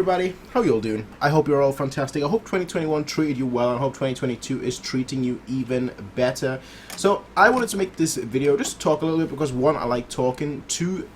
Everybody, how you all doing? I hope you're all fantastic. I hope 2021 treated you well, and I hope 2022 is treating you even better. So I wanted to make this video just to talk a little bit because one, I like talking. Two,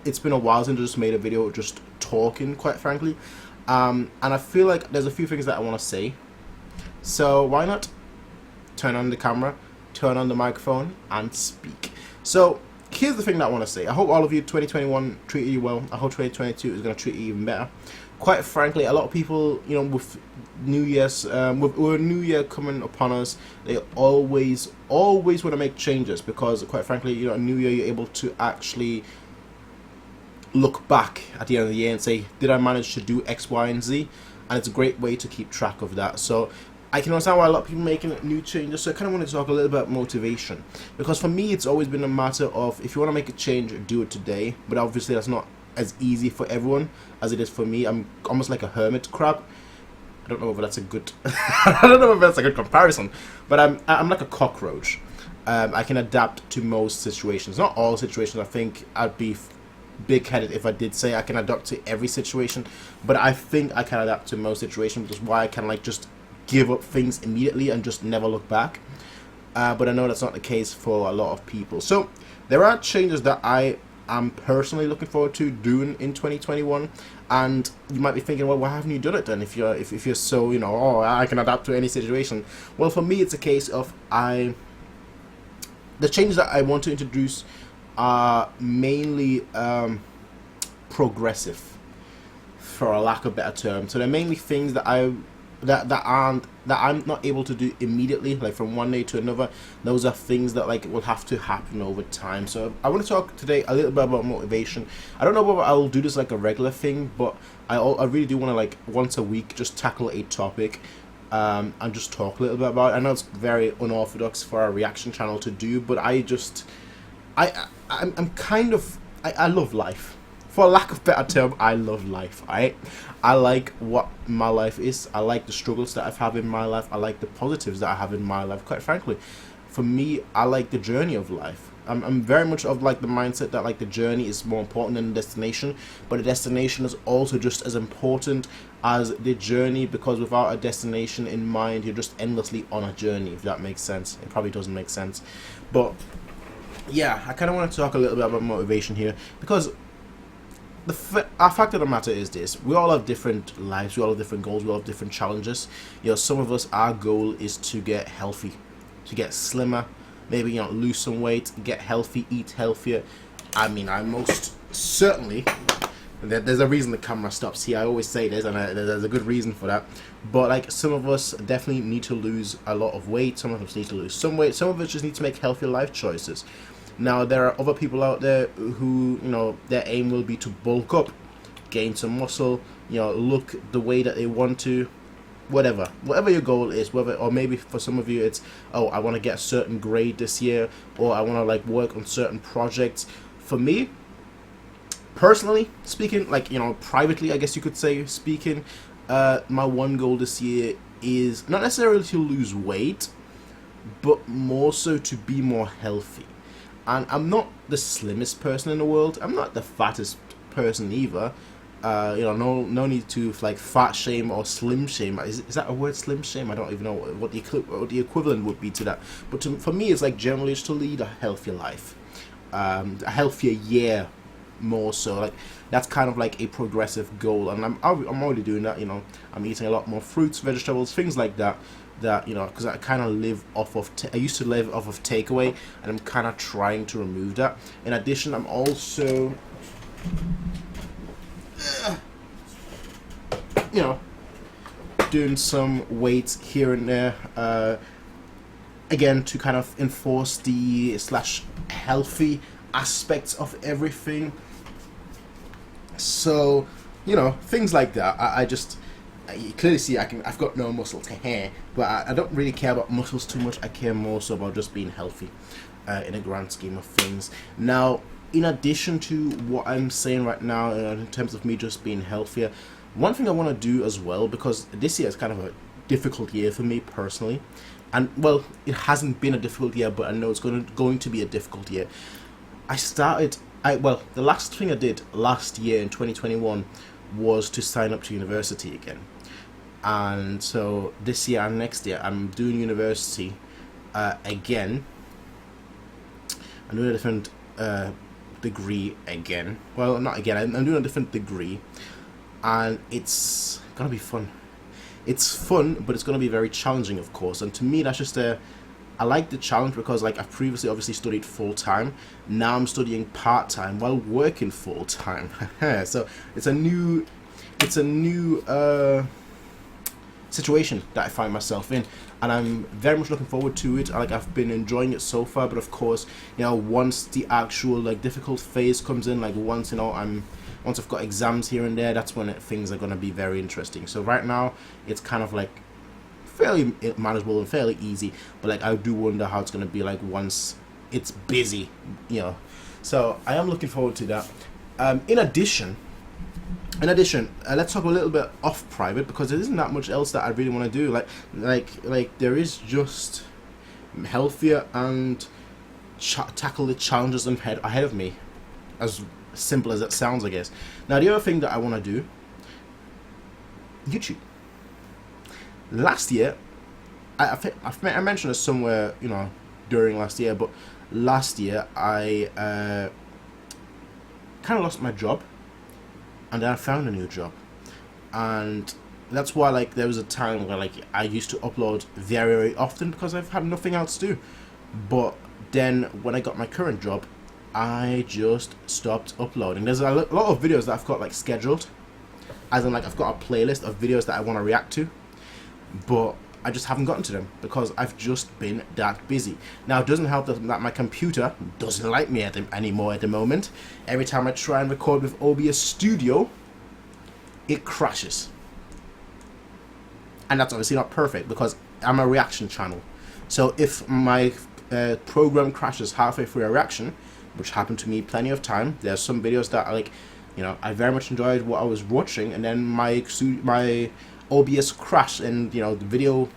it's been a while since I just made a video just talking, quite frankly. And I feel like there's a few things that I want to say. So why not turn on the camera, turn on the microphone, and speak. So here's the thing that I want to say. I hope all of you 2021 treated you well. I hope 2022 is going to treat you even better. Quite frankly, a lot of people, you know, with New Year's, with New Year coming upon us, they always want to make changes because, quite frankly, you know, New Year you're able to actually look back at the end of the year and say, did I manage to do X, Y, and Z? And it's a great way to keep track of that. So I can understand why a lot of people are making new changes, so I kind of want to talk a little about motivation. Because for me, it's always been a matter of, if you want to make a change, do it today. But obviously, that's not as easy for everyone as it is for me. I'm almost like a hermit crab. I don't know if that's a good... I don't know if that's a good comparison. But I'm like a cockroach. I can adapt to most situations. Not all situations. I think I'd be big-headed if I did say I can adapt to every situation. But I think I can adapt to most situations, which is why I can like just give up things immediately and just never look back. But I know that's not the case for a lot of people. So there are changes that I am personally looking forward to doing in 2021, and you might be thinking, well, why haven't you done it then if you're so, you know, oh, I can adapt to any situation? Well, for me, it's a case of the changes that I want to introduce are mainly progressive, for a lack of a better term. So they're mainly things that I'm not able to do immediately, like from one day to another. Those are things that like will have to happen over time. So I want to talk today a little bit about motivation. I don't know whether I'll do this like a regular thing, but I really do want to like once a week just tackle a topic and just talk a little bit about it. I know it's very unorthodox for a reaction channel to do, but I'm kind of I love life. For lack of a better term, I love life, right? I like what my life is. I like the struggles that I've had in my life. I like the positives that I have in my life. Quite frankly, for me, I like the journey of life. I'm very much of like the mindset that like the journey is more important than the destination, but the destination is also just as important as the journey, because without a destination in mind, you're just endlessly on a journey, if that makes sense. It probably doesn't make sense. But yeah, I kind of want to talk a little bit about motivation here, because our fact of the matter is this: we all have different lives, we all have different goals, we all have different challenges. You know, some of us, our goal is to get healthy, to get slimmer, maybe, you know, lose some weight, get healthy, eat healthier. I mean, I most certainly, there's a reason the camera stops here, I always say this, and there's a good reason for that. But like, some of us definitely need to lose a lot of weight, some of us need to lose some weight, some of us just need to make healthier life choices. Now, there are other people out there who, you know, their aim will be to bulk up, gain some muscle, you know, look the way that they want to, whatever your goal is, whether, or maybe for some of you it's, oh, I want to get a certain grade this year, or I want to like work on certain projects. For me, personally speaking, like, you know, privately, I guess you could say, speaking, my one goal this year is not necessarily to lose weight, but more so to be more healthy. And I'm not the slimmest person in the world. I'm not the fattest person either. You know, no need to like fat shame or slim shame. Is that a word, slim shame? I don't even know what the equivalent would be to that. But for me, it's like generally just to lead a healthier life, a healthier year, more so. Like, that's kind of like a progressive goal, and I'm already doing that. You know, I'm eating a lot more fruits, vegetables, things like that. That, you know, because I kind of live off of I used to live off of takeaway, and I'm kind of trying to remove that. In addition, I'm also you know, doing some weights here and there, again, to kind of enforce the healthy aspects of everything. So, you know, things like that. I just, you clearly see I've got no muscle to hair, but I don't really care about muscles too much. I care more so about just being healthy, in a grand scheme of things. Now, in addition to what I'm saying right now, in terms of me just being healthier, one thing I want to do as well, because this year is kind of a difficult year for me personally, and well, it hasn't been a difficult year, but I know it's going to be a difficult year. The last thing I did last year in 2021 was to sign up to university again. And so this year and next year I'm doing university again. I'm doing a different degree again. Well, not again, I'm doing a different degree, and it's gonna be fun. It's fun, but it's gonna be very challenging, of course. And to me, that's just I like the challenge because, like, I've previously obviously studied full time. Now I'm studying part time while working full time. So it's a new situation that I find myself in, and I'm very much looking forward to it. Like, I've been enjoying it so far, but of course, you know, once the actual like difficult phase comes in, like once I've got exams here and there, that's when things are going to be very interesting. So right now it's kind of like fairly manageable and fairly easy, but like I do wonder how it's going to be like once it's busy, you know. So I am looking forward to that. In addition, let's talk a little bit off private, because there isn't that much else that I really want to do. Like there is just healthier and tackle the challenges ahead of me, as simple as it sounds, I guess. Now, the other thing that I want to do, YouTube. Last year, I mentioned this somewhere, you know, during last year, but last year I kind of lost my job, and then I found a new job, and that's why, like, there was a time where, like, I used to upload very, very often because I've had nothing else to do. But then when I got my current job, I just stopped uploading. There's a lot of videos that I've got, like, scheduled, as in, like, I've got a playlist of videos that I want to react to, but I just haven't gotten to them because I've just been that busy. Now, it doesn't help that my computer doesn't like me anymore at the moment. Every time I try and record with OBS Studio, it crashes. And that's obviously not perfect because I'm a reaction channel. So if my program crashes halfway through a reaction, which happened to me plenty of time, there's some videos that like, you know, I very much enjoyed what I was watching, and then my OBS crashed, and, you know, the video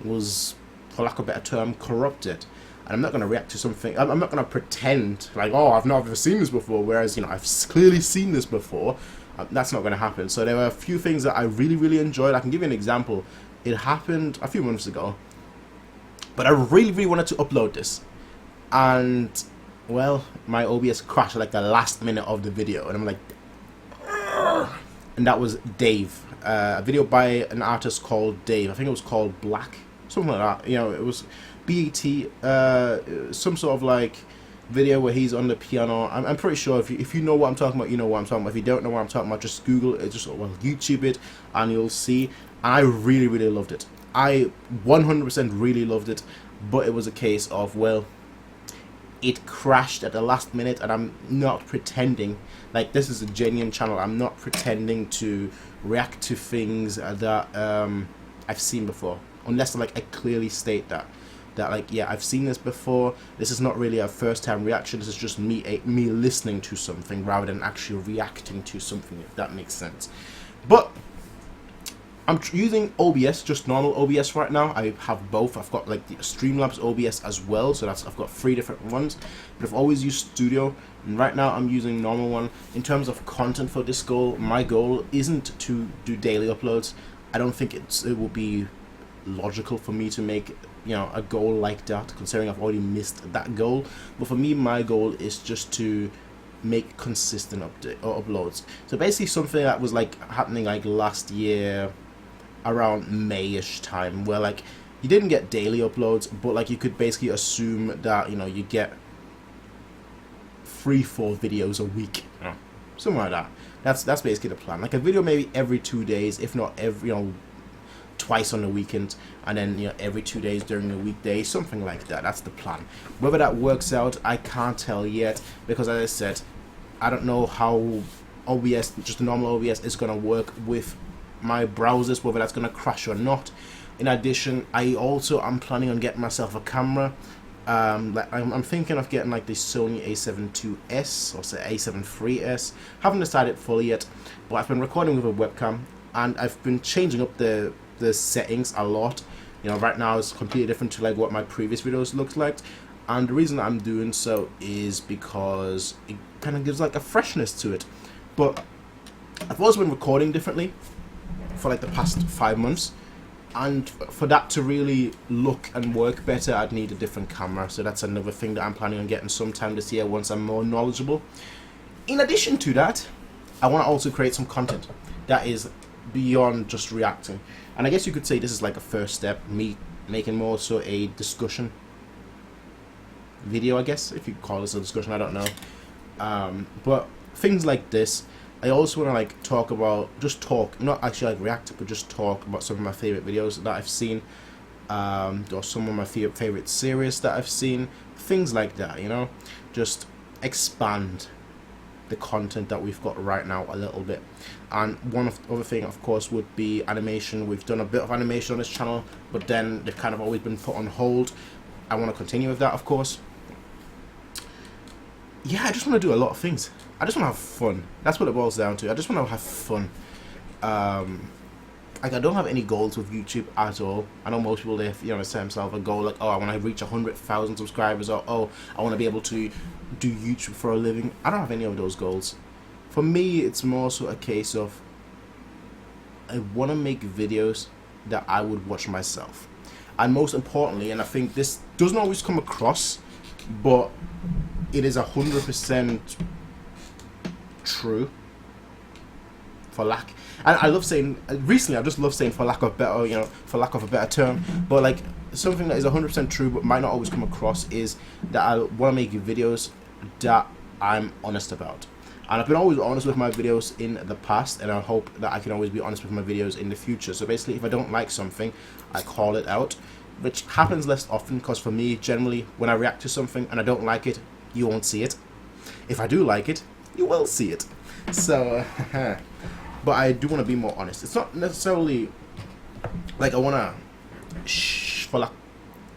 was, for lack of a better term, corrupted. And I'm not going to react to something, I'm not going to pretend like, oh, I've never seen this before, whereas, you know, I've clearly seen this before. That's not going to happen. So there were a few things that I really, really enjoyed. I can give you an example. It happened a few months ago, but I really, really wanted to upload this, and, well, my OBS crashed at like the last minute of the video, and I'm like, "Ugh." And that was Dave, a video by an artist called Dave. I think it was called Black, something like that. You know, it was BET, some sort of like video where he's on the piano. I'm pretty sure if you know what I'm talking about, you know what I'm talking about. If you don't know what I'm talking about, just Google it, just YouTube it, and you'll see. And I really, really loved it. I 100% really loved it, but it was a case of, well, it crashed at the last minute, and I'm not pretending. Like, this is a genuine channel. I'm not pretending to react to things that I've seen before, unless like I clearly state that like, yeah, I've seen this before. This is not really a first-time reaction. This is just me listening to something rather than actually reacting to something, if that makes sense. But I'm using OBS, just normal OBS right now. I have both. I've got like the Streamlabs OBS as well, so I've got 3 different ones. But I've always used Studio, and right now I'm using normal one. In terms of content for this goal, my goal isn't to do daily uploads. I don't think it will be logical for me to make, you know, a goal like that, considering I've already missed that goal. But for me, my goal is just to make consistent uploads. So basically something that was like happening like last year around May-ish time, where like you didn't get daily uploads, but like you could basically assume that, you know, you get 3-4 videos a week, you know, something like that. That's basically the plan. Like a video maybe every 2 days, if not every, you know, twice on the weekend, and then, you know, every 2 days during the weekday, something like that. That's the plan. Whether that works out, I can't tell yet, because as I said, I don't know how OBS, just a normal OBS, is gonna work with my browsers, whether that's gonna crash or not. In addition, I'm planning on getting myself a camera. Like I'm thinking of getting like the Sony a7 IIs or say a7 IIIs. Haven't decided fully yet, but I've been recording with a webcam, and I've been changing up the settings a lot. You know, right now it's completely different to like what my previous videos looked like, and the reason I'm doing so is because it kind of gives like a freshness to it. But I've also been recording differently for like the past 5 months, and for that to really look and work better, I'd need a different camera. So that's another thing that I'm planning on getting sometime this year once I'm more knowledgeable. In addition to that, I want to also create some content that is beyond just reacting, and I guess you could say this is like a first step, me making more so a discussion video, I guess, if you call this a discussion, I don't know. But things like this, I also want to like talk about, just talk, not actually like react, but just talk about some of my favorite videos that I've seen, or some of my favorite series that I've seen, things like that, you know, just expand the content that we've got right now a little bit. And one of the other thing, of course, would be animation. We've done a bit of animation on this channel, but then they've kind of always been put on hold. I want to continue with that, of course. Yeah, I just want to do a lot of things. I just want to have fun. That's what it boils down to. I just want to have fun. Like, I don't have any goals with YouTube at all. I know most people, they, you know, set themselves a goal like, oh, I want to reach 100,000 subscribers, or oh, I want to be able to do YouTube for a living. I don't have any of those goals. For me, it's more so a case of I want to make videos that I would watch myself. And most importantly, and I think this doesn't always come across, but it is 100% true. For lack, and I love saying, recently I just love saying for lack of better, you know, for lack of a better term, but like something that is 100% true but might not always come across is that I want to make videos that I'm honest about. And I've been always honest with my videos in the past, and I hope that I can always be honest with my videos in the future. So basically, if I don't like something, I call it out, which happens less often, because for me, generally, when I react to something and I don't like it, you won't see it. If I do like it, you will see it. So, but I do want to be more honest. It's not necessarily like I want to, for lack,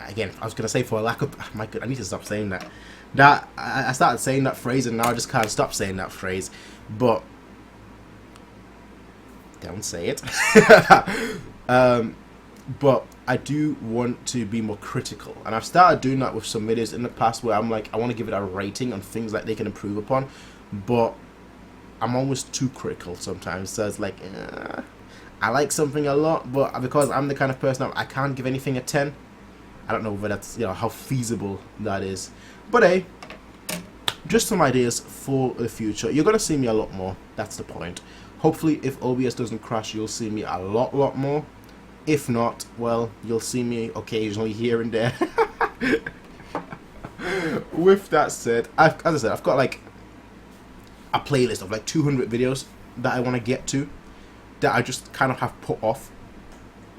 again, I was going to say for lack of, my God, I need to stop saying that. I started saying that phrase and now I just can't stop saying that phrase, but don't say it. But I do want to be more critical, and I've started doing that with some videos in the past where I'm like, I want to give it a rating on things that they can improve upon, but I'm almost too critical sometimes. So it's like, I like something a lot, but because I'm the kind of person I can't give anything a 10. I don't know whether that's, you know, how feasible that is. But hey, just some ideas for the future. You're gonna see me a lot more. That's the point. Hopefully, if OBS doesn't crash, you'll see me a lot more. If not, well, you'll see me occasionally here and there. With that said, as I said, I've got like a playlist of like 200 videos that I want to get to, that I just kind of have put off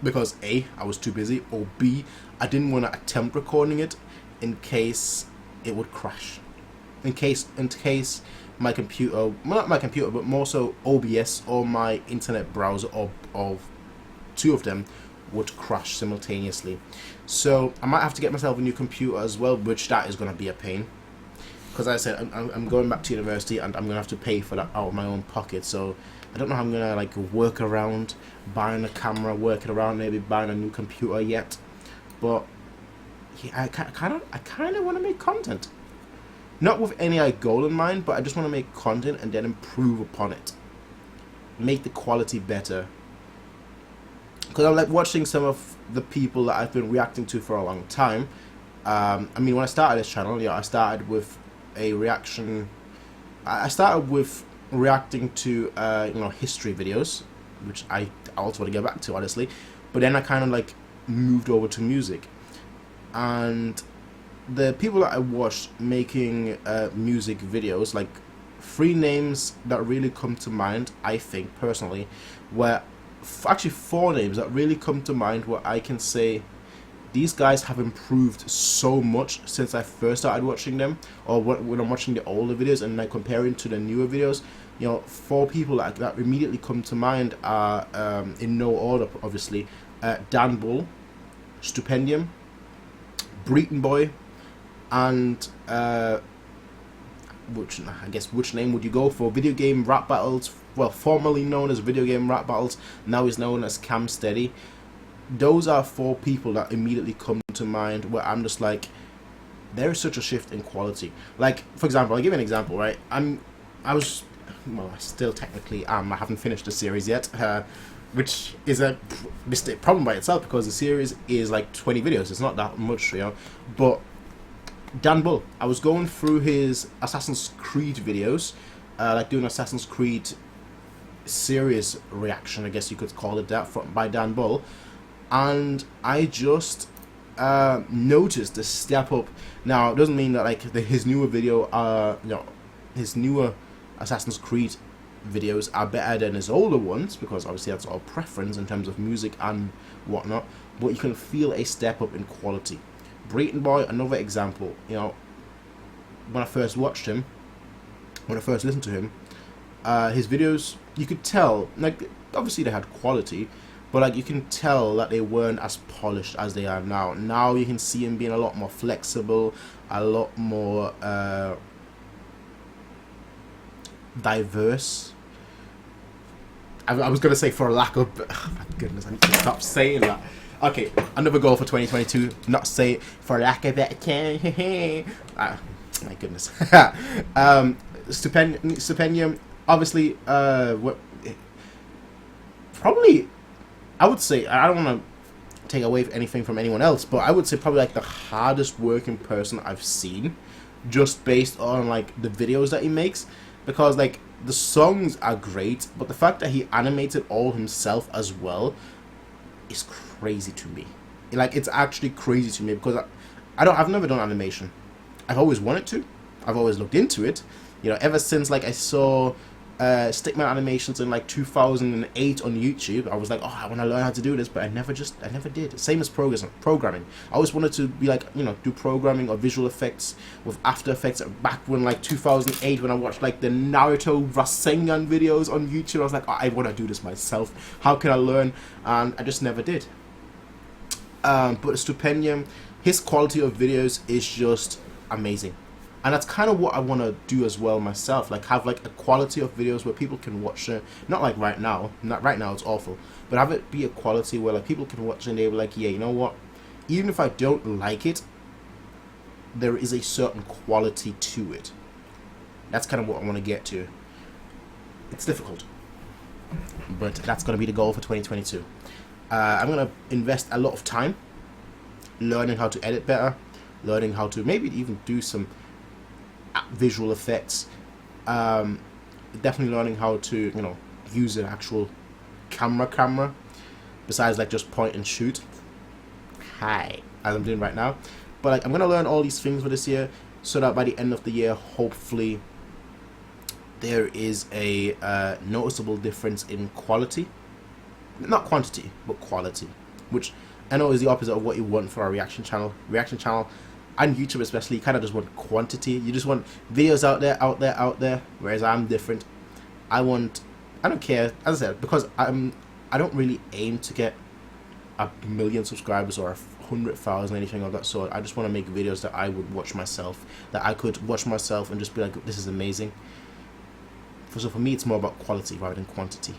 because A, I was too busy, or B, I didn't want to attempt recording it in case it would crash. In case my computer, well, not my computer, but more so OBS or my internet browser, or of two of them, would crash simultaneously. So I might have to get myself a new computer as well, which that is going to be a pain. Because as I said, I'm going back to university and I'm going to have to pay for that out of my own pocket. So I don't know how I'm going to like work around buying a camera, working around maybe buying a new computer yet. But yeah, I kind of want to make content. Not with any like goal in mind, but I just want to make content and then improve upon it. Make the quality better. Because I'm like watching some of the people that I've been reacting to for a long time. I mean, when I started this channel, yeah, I started with a reaction. I started with reacting to you know, history videos, which I also want to get back to, honestly. But then I kind of like moved over to music, and the people that I watched making music videos, like 3 names that really come to mind, I think personally, were actually 4 names that really come to mind where I can say these guys have improved so much since I first started watching them, or when I'm watching the older videos and like comparing to the newer videos. You know, 4 people that immediately come to mind are, in no order obviously, Dan Bull, Stupendium, Breeton Boy, and which name would you go for? Video Game Rap Battles, well, formerly known as Video Game Rap Battles, now is known as Cam Steady. Those are 4 people that immediately come to mind where I'm just like, there is such a shift in quality. Like, for example, I'll give you an example, right? I was well, I still technically am. I haven't finished the series yet, which is a problem by itself because the series is like 20 videos. It's not that much, you know. But Dan Bull, I was going through his Assassin's Creed videos, like doing Assassin's Creed series reaction, I guess you could call it that, by Dan Bull, and I just noticed the step up. Now, it doesn't mean that like his newer video, his newer Assassin's Creed videos are better than his older ones, because obviously that's all preference in terms of music and whatnot, but you can feel a step up in quality. Breaking Boy, another example. You know, when I first watched him, when I first listened to him, his videos, you could tell, like, obviously they had quality, but like you can tell that they weren't as polished as they are now. Now you can see him being a lot more flexible, a lot more diverse. I was gonna say for a lack of, oh my goodness, I need to stop saying that. Okay, another goal for 2022, not say it for lack of better term. My goodness. Stipendium, obviously, probably, I would say, I don't want to take away anything from anyone else, but I would say probably like the hardest working person I've seen, just based on like the videos that he makes, because like the songs are great, but the fact that he animated all himself as well is crazy to me. Like, it's actually crazy to me, because I've never done animation. I've always wanted to. I've always looked into it. You know, ever since like I saw Stickman animations in like 2008 on YouTube, I was like, oh, I want to learn how to do this, but I never did. Same as programming. I always wanted to be like, you know, do programming or visual effects with After Effects. Back when like 2008, when I watched like the Naruto Rasengan videos on YouTube, I was like, oh, I want to do this myself. How can I learn? And I just never did. But Stipendium, his quality of videos is just amazing. And that's kind of what I want to do as well myself, like have like a quality of videos where people can watch it, not like right now, not right now, it's awful, but have it be a quality where like people can watch it and they're like, yeah, you know what, even if I don't like it, there is a certain quality to it. That's kind of what I want to get to. It's difficult, but that's going to be the goal for 2022. I'm going to invest a lot of time learning how to edit better, learning how to maybe even do some visual effects, definitely learning how to, you know, use an actual camera besides like just point and shoot, as I'm doing right now. But like, I'm gonna learn all these things for this year, so that by the end of the year, hopefully there is a noticeable difference in quality, not quantity but quality, which I know is the opposite of what you want for a reaction channel. And YouTube especially, you kind of just want quantity. You just want videos out there. Whereas I'm different. I don't care, as I said, because I don't really aim to get 1 million subscribers or 100,000, anything of that sort. I just want to make videos that I would watch myself, that I could watch myself and just be like, this is amazing. So for me, it's more about quality rather than quantity.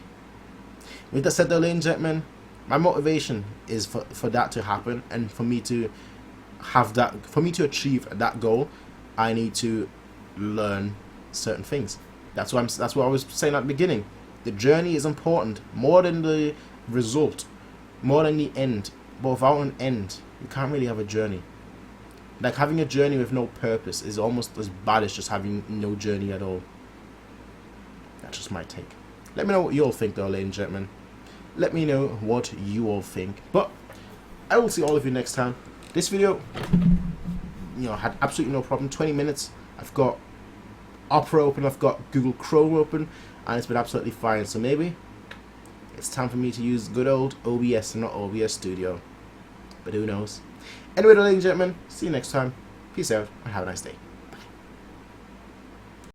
With that said, though, ladies and gentlemen, my motivation is for that to happen, and for me to have that, for me to achieve that goal, I need to learn certain things. That's what I was saying at the beginning. The journey is important more than the result, more than the end. But without an end, you can't really have a journey. Like, having a journey with no purpose is almost as bad as just having no journey at all. That's just my take. Let me know what you all think, though, ladies and gentlemen. Let me know what you all think. But I will see all of you next time. This video, you know, had absolutely no problem. 20 minutes. I've got Opera open, I've got Google Chrome open, and it's been absolutely fine. So maybe it's time for me to use good old OBS and not OBS Studio. But who knows? Anyway, ladies and gentlemen, see you next time. Peace out and have a nice day.